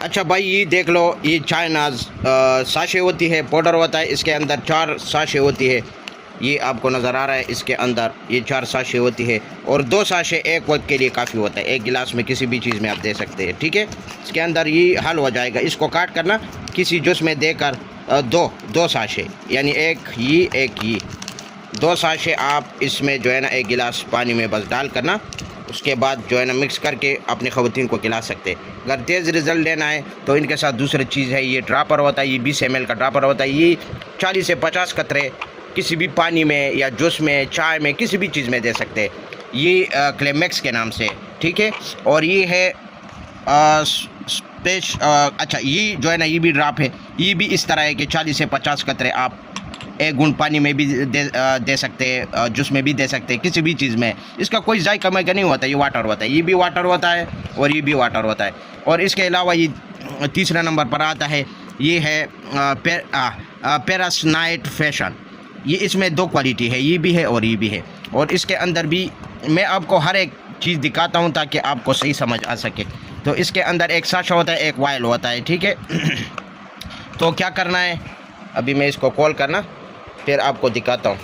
अच्छा भाई, ये देख लो, ये चाय नाज साशे होती है, पाउडर होता है, इसके अंदर 4 साशे होती है। ये आपको नज़र आ रहा है, इसके अंदर ये 4 साशे होती है और 2 साशे एक वक्त के लिए काफ़ी होता है। एक गिलास में किसी भी चीज़ में आप दे सकते हैं, ठीक है। इसके अंदर ये हल हो जाएगा। इसको काट करना किसी जूस में देकर दो साशे, यानी एक ये 2 साशे आप इसमें जो है ना 1 गिलास पानी में बस डाल करना, उसके बाद जो है ना मिक्स करके अपने ख़वातीन को खिला सकते हैं। अगर तेज़ रिज़ल्ट लेना है तो इनके साथ दूसरी चीज़ है, ये ड्रापर होता है, ये 20 ml का ड्रापर होता है। ये 40 से 50 कतरे किसी भी पानी में या जूस में, चाय में, किसी भी चीज़ में दे सकते हैं। ये क्लेमेक्स के नाम से, ठीक है। और ये है अच्छा, ये जो है ना ये भी ड्राप है। ये भी इस तरह है कि 40 से 50 कतरे आप 1 घूंट पानी में भी दे सकते हैं, जूस में भी दे सकते हैं, किसी भी चीज़ में। इसका कोई जायका का नहीं होता, ये वाटर होता है। ये भी वाटर होता है और ये भी वाटर होता है। और इसके अलावा ये तीसरा नंबर पर आता है, ये है पैरासनाइट फैशन। ये इसमें 2 क्वालिटी है, ये भी है और ये भी है। और इसके अंदर भी मैं आपको हर एक चीज़ दिखाता हूँ ताकि आपको सही समझ आ सके। तो इसके अंदर एक साशा होता है, एक वायल होता है, ठीक है। तो क्या करना है, अभी मैं इसको कॉल करना फिर आपको दिखाता हूँ।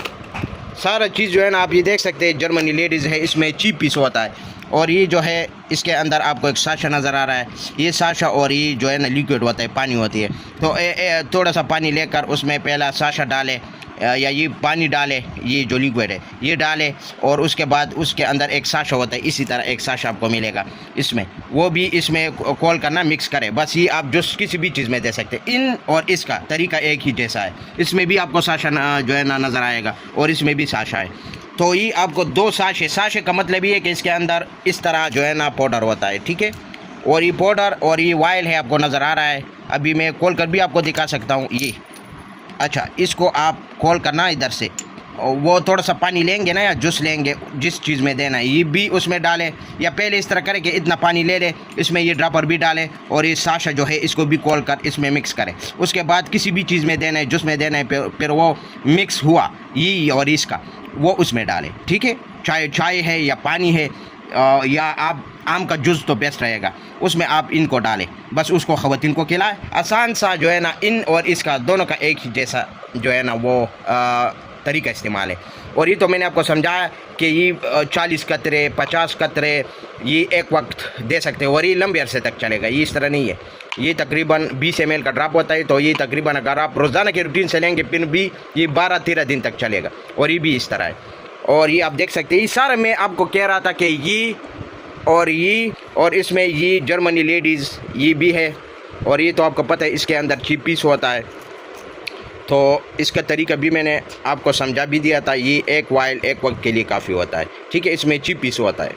सारा चीज़ जो है ना आप ये देख सकते हैं, जर्मनी लेडीज़ है, इसमें चीप पीस होता है। और ये जो है इसके अंदर आपको एक साशा नज़र आ रहा है, ये साशा और ये जो है ना लिक्विड होता है, पानी होती है। तो थोड़ा सा पानी लेकर उसमें पहला साशा डालें या ये पानी डाले, ये जो लिक्विड है ये डाले, और उसके बाद उसके अंदर एक साशा होता है, इसी तरह एक साशा आपको मिलेगा इसमें, वो भी इसमें कॉल करना, मिक्स करें। बस ये आप जो किसी भी चीज़ में दे सकते हैं। इन और इसका तरीका एक ही जैसा है। इसमें भी आपको साशा जो है ना नज़र आएगा और इसमें भी साशा है। तो ये आपको 2 साशे का मतलब ये है कि इसके अंदर इस तरह जो है ना पाउडर होता है, ठीक है। और ये पाउडर और ये वायल है, आपको नज़र आ रहा है। अभी मैं खोल कर भी आपको दिखा सकता हूँ ये। अच्छा, इसको आप खोल करना इधर से, वो थोड़ा सा पानी लेंगे ना या जूस लेंगे, जिस चीज़ में देना है ये भी उसमें डालें, या पहले इस तरह करें कि इतना पानी ले लें, इसमें ये ड्रॉपर भी डालें और ये साशा जो है इसको भी खोल कर इसमें मिक्स करें। उसके बाद किसी भी चीज़ में देना है, जूस में देना है, फिर वो मिक्स हुआ ये और इसका, वो उसमें डालें, ठीक है। चाय है या पानी है या आप आम का जूस तो बेस्ट रहेगा, उसमें आप इनको डालें, बस उसको ख़वातीन को खिलाएं। आसान सा जो है ना इन और इसका दोनों का एक ही जैसा जो है ना वो तरीका इस्तेमाल है। और ये तो मैंने आपको समझाया कि ये 40 कतरे 50 कतरे ये एक वक्त दे सकते हैं और ये लंबे अरसे तक चलेगा। ये इस तरह नहीं है, ये तकरीबन 20 ml का ड्रॉप होता है। तो ये तकरीबन अगर आप रोज़ाना के रूटीन से लेंगे फिर भी ये 12-13 दिन तक चलेगा। और ये भी इस तरह है। और ये आप देख सकते हैं, ये सारा मैं आपको कह रहा था कि ये और इसमें ये जर्मनी लेडीज़ ये भी है। और ये तो आपको पता है इसके अंदर चीप पीस होता है। तो इसका तरीका भी मैंने आपको समझा भी दिया था। ये एक वाइल एक वक्त के लिए काफ़ी होता है, ठीक है। इसमें चीप पीस होता है।